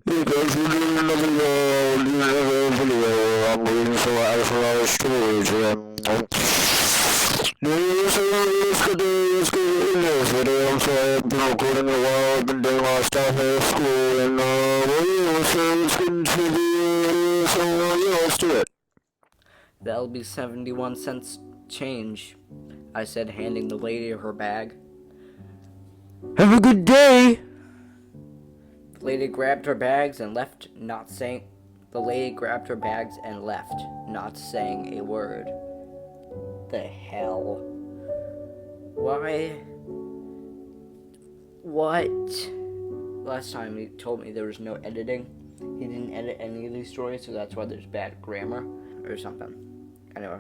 Hey guys, we're doing another video. I'm reading for our stories. Let's get in this video. So I've been recording a while. I've been doing a lot of stuff at school, and let's get into the video. So let's do it. That'll be 71 cents change, I said, handing the lady her bag. Have a good day. The lady grabbed her bags and left, not saying a word. The hell? Why? What? Last time he told me there was no editing. He didn't edit any of these stories, so that's why there's bad grammar or something. Anyway.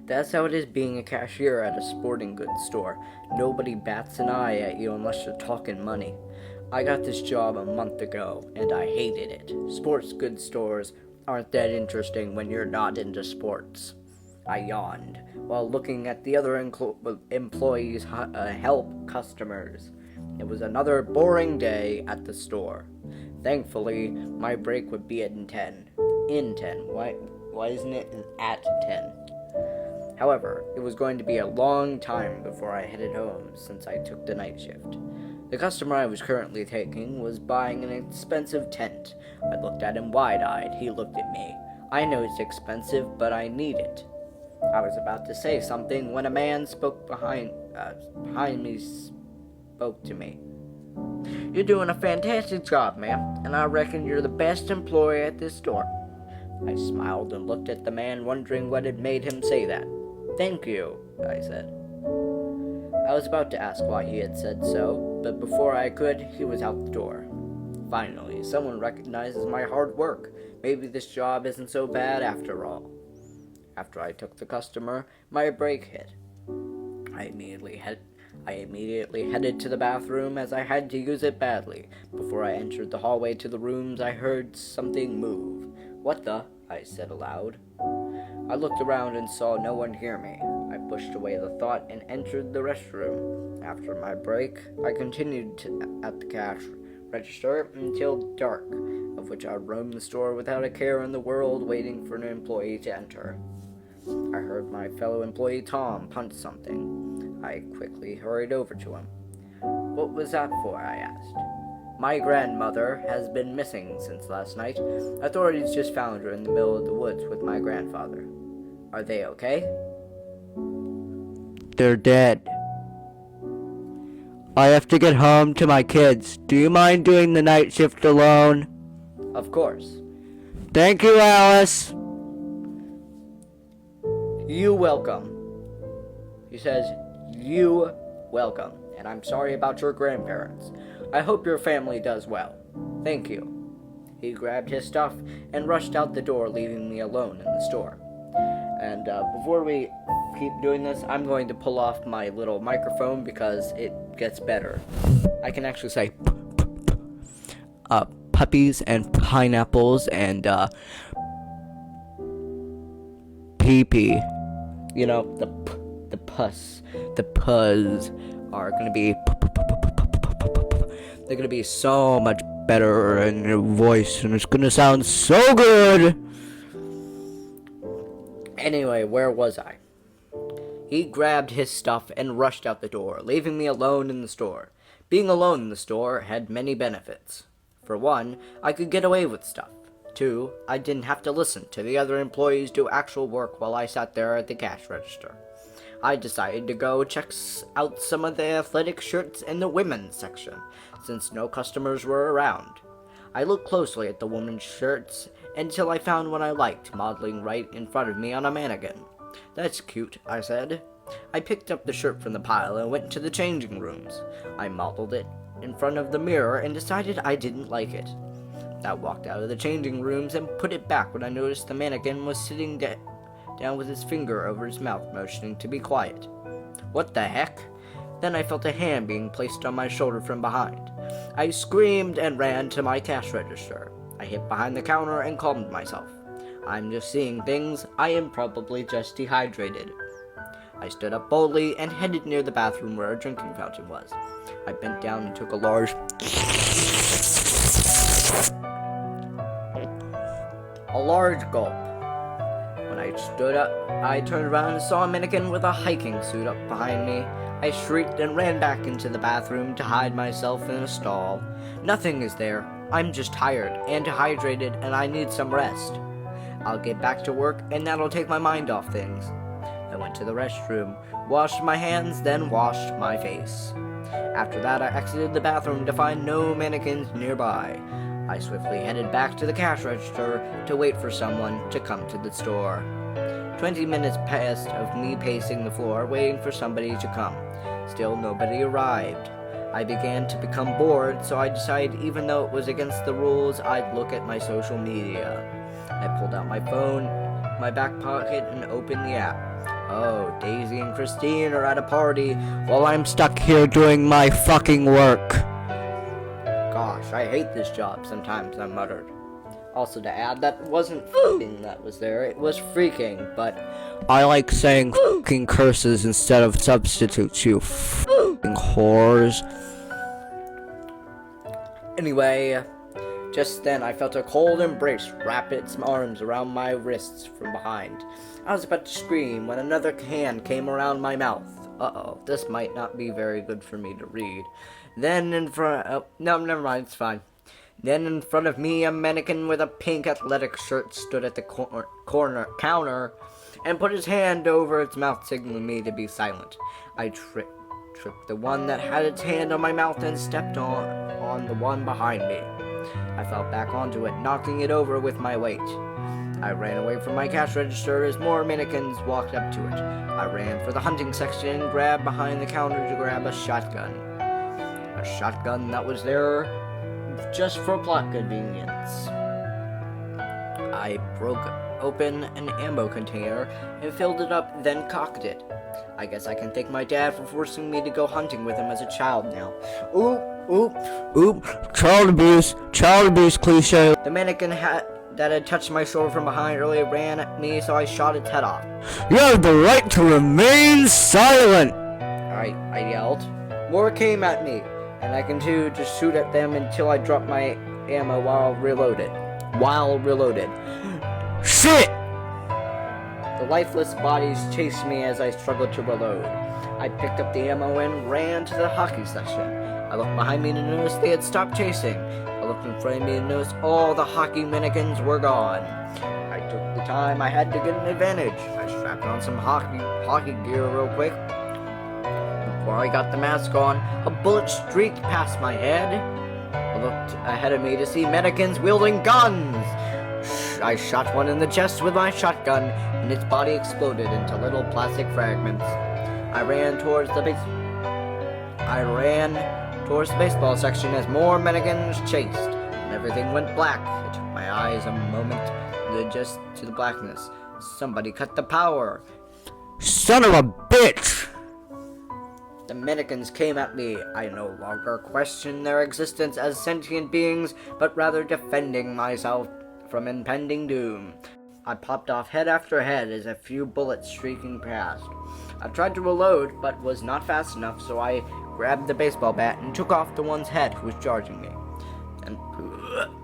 That's how it is being a cashier at a sporting goods store. Nobody bats an eye at you unless you're talking money. I got this job a month ago, and I hated it. Sports goods stores aren't that interesting when you're not into sports. I yawned, while looking at the other employees help customers. It was another boring day at the store. Thankfully, my break would be in 10. Why isn't it at 10? However, it was going to be a long time before I headed home since I took the night shift. The customer I was currently taking was buying an expensive tent. I looked at him wide-eyed. He looked at me. I know it's expensive, but I need it. I was about to say something when a man behind me spoke to me. You're doing a fantastic job, ma'am, and I reckon you're the best employee at this store. I smiled and looked at the man, wondering what had made him say that. Thank you, I said. I was about to ask why he had said so, but before I could, he was out the door. Finally, someone recognizes my hard work. Maybe this job isn't so bad after all. After I took the customer, my break hit. I immediately headed to the bathroom as I had to use it badly. Before I entered the hallway to the rooms, I heard something move. What the? I said aloud. I looked around and saw no one hear me. I pushed away the thought and entered the restroom. After my break, I continued at the cash register until dark, of which I roamed the store without a care in the world, waiting for an employee to enter. I heard my fellow employee Tom punch something. I quickly hurried over to him. What was that for? I asked. My grandmother has been missing since last night. Authorities just found her in the middle of the woods with my grandfather. Are they okay? They're dead. I have to get home to my kids. Do you mind doing the night shift alone? Of course. Thank you, Alice. You welcome. He says, you welcome. And I'm sorry about your grandparents. I hope your family does well. Thank you. He grabbed his stuff and rushed out the door, leaving me alone in the store. And before we keep doing this, I'm going to pull off my little microphone because it gets better. I can actually say puppies and pineapples and pee-pee. You know, the pus are going to be... They're going to be so much better in your voice, and it's going to sound so good. Anyway, where was I? He grabbed his stuff and rushed out the door, leaving me alone in the store. Being alone in the store had many benefits. For one, I could get away with stuff. 2, I didn't have to listen to the other employees do actual work while I sat there at the cash register. I decided to go check out some of the athletic shirts in the women's section, since no customers were around. I looked closely at the women's shirts until I found one I liked, modeling right in front of me on a mannequin. That's cute, I said. I picked up the shirt from the pile and went to the changing rooms. I modeled it in front of the mirror and decided I didn't like it. I walked out of the changing rooms and put it back when I noticed the mannequin was sitting down with his finger over his mouth, motioning to be quiet. What the heck? Then I felt a hand being placed on my shoulder from behind. I screamed and ran to my cash register. I hid behind the counter and calmed myself. I'm just seeing things. I am probably just dehydrated. I stood up boldly and headed near the bathroom where a drinking fountain was. I bent down and took a large A large gulp. When I stood up, I turned around and saw a mannequin with a hiking suit up behind me. I shrieked and ran back into the bathroom to hide myself in a stall. Nothing is there. I'm just tired and dehydrated, and I need some rest. I'll get back to work, and that'll take my mind off things. I went to the restroom, washed my hands, then washed my face. After that, I exited the bathroom to find no mannequins nearby. I swiftly headed back to the cash register to wait for someone to come to the store. 20 minutes passed of me pacing the floor, waiting for somebody to come. Still nobody arrived. I began to become bored, so I decided even though it was against the rules, I'd look at my social media. I pulled out my phone, my back pocket, and opened the app. Oh, Daisy and Christine are at a party while I'm stuck here doing my fucking work. Gosh, I hate this job sometimes, I muttered. Also to add, that wasn't f***ing that was there, it was freaking, but I like saying f***ing curses instead of substitutes, you f***ing whores. Anyway, just then I felt a cold embrace wrap its arms around my wrists from behind. I was about to scream when another hand came around my mouth. Uh-oh, this might not be very good for me to read. Then in front... Oh, no, never mind, it's fine. Then in front of me, a mannequin with a pink athletic shirt stood at the counter and put his hand over its mouth, signaling me to be silent. I tripped the one that had its hand on my mouth and stepped on the one behind me. I fell back onto it, knocking it over with my weight. I ran away from my cash register as more mannequins walked up to it. I ran for the hunting section and grabbed behind the counter to grab a shotgun. A shotgun that was there just for plot convenience. I broke open an ammo container and filled it up, then cocked it. I guess I can thank my dad for forcing me to go hunting with him as a child now. Oop, child abuse cliche. The mannequin that had touched my shoulder from behind earlier ran at me, so I shot its head off. You have the right to remain silent! I yelled. More came at me, and I continued to shoot at them until I dropped my ammo while reloaded. Shit! The lifeless bodies chased me as I struggled to reload. I picked up the ammo and ran to the hockey section. I looked behind me to notice they had stopped chasing. I looked in front of me and noticed all the hockey mannequins were gone. I took the time I had to get an advantage. I strapped on some hockey gear real quick. Before I got the mask on, a bullet streaked past my head. I looked ahead of me to see mannequins wielding guns. I shot one in the chest with my shotgun, and its body exploded into little plastic fragments. I ran towards the baseball section as more mannequins chased, and everything went black. It took my eyes a moment to adjust to the blackness. Somebody cut the power. Son of a bitch! The mannequins came at me. I no longer questioned their existence as sentient beings, but rather defending myself from impending doom. I popped off head after head as a few bullets streaking past. I tried to reload, but was not fast enough, so I grabbed the baseball bat and took off the one's head who was charging me. And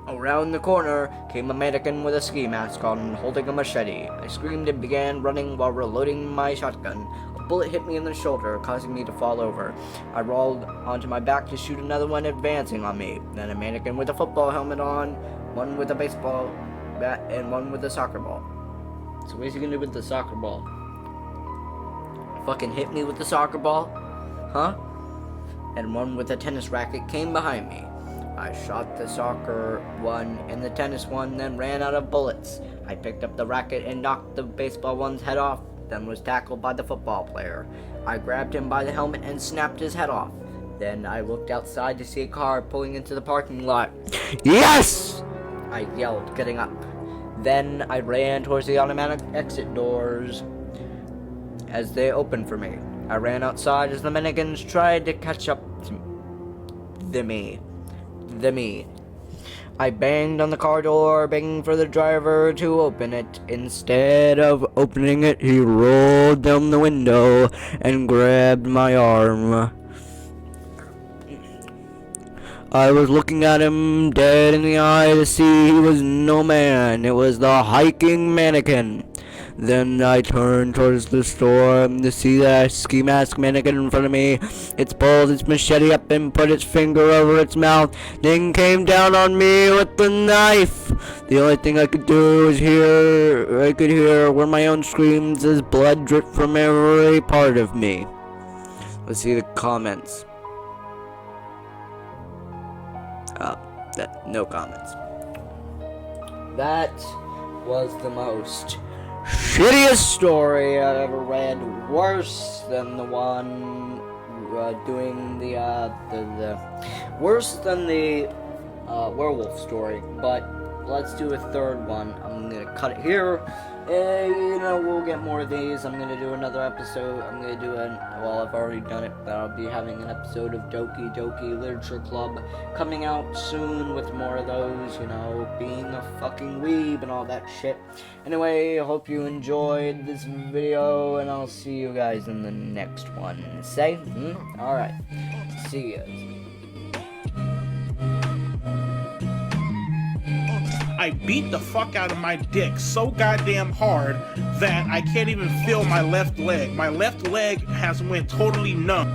around the corner came a mannequin with a ski mask on and holding a machete. I screamed and began running while reloading my shotgun. A bullet hit me in the shoulder, causing me to fall over. I rolled onto my back to shoot another one advancing on me. Then a mannequin with a football helmet on, one with a baseball bat, and one with a soccer ball. So what is he gonna do with the soccer ball? Fucking hit me with the soccer ball? Huh? And one with a tennis racket came behind me. I shot the soccer one and the tennis one, then ran out of bullets. I picked up the racket and knocked the baseball one's head off, then was tackled by the football player. I grabbed him by the helmet and snapped his head off. Then I looked outside to see a car pulling into the parking lot. Yes! I yelled, getting up. Then I ran towards the automatic exit doors as they opened for me. I ran outside as the mannequins tried to catch up to me. I banged on the car door, begging for the driver to open it. Instead of opening it, he rolled down the window and grabbed my arm. I was looking at him dead in the eye to see he was no man. It was the hiking mannequin. Then I turned towards the store to see that ski mask mannequin in front of me. It pulled its machete up and put its finger over its mouth, then came down on me with the knife. The only thing I could do was hear were my own screams as blood dripped from every part of me. Let's see the comments. No comments. That was the most shittiest story I've ever read. Worse than the one worse than the werewolf story. But let's do a third one. I'm gonna cut it here. We'll get more of these. I'm gonna do another episode. I've already done it, but I'll be having an episode of Doki Doki Literature Club coming out soon with more of those, being a fucking weeb and all that shit. Anyway, I hope you enjoyed this video, and I'll see you guys in the next one. Alright. See ya. I beat the fuck out of my dick so goddamn hard that I can't even feel my left leg. My left leg has went totally numb.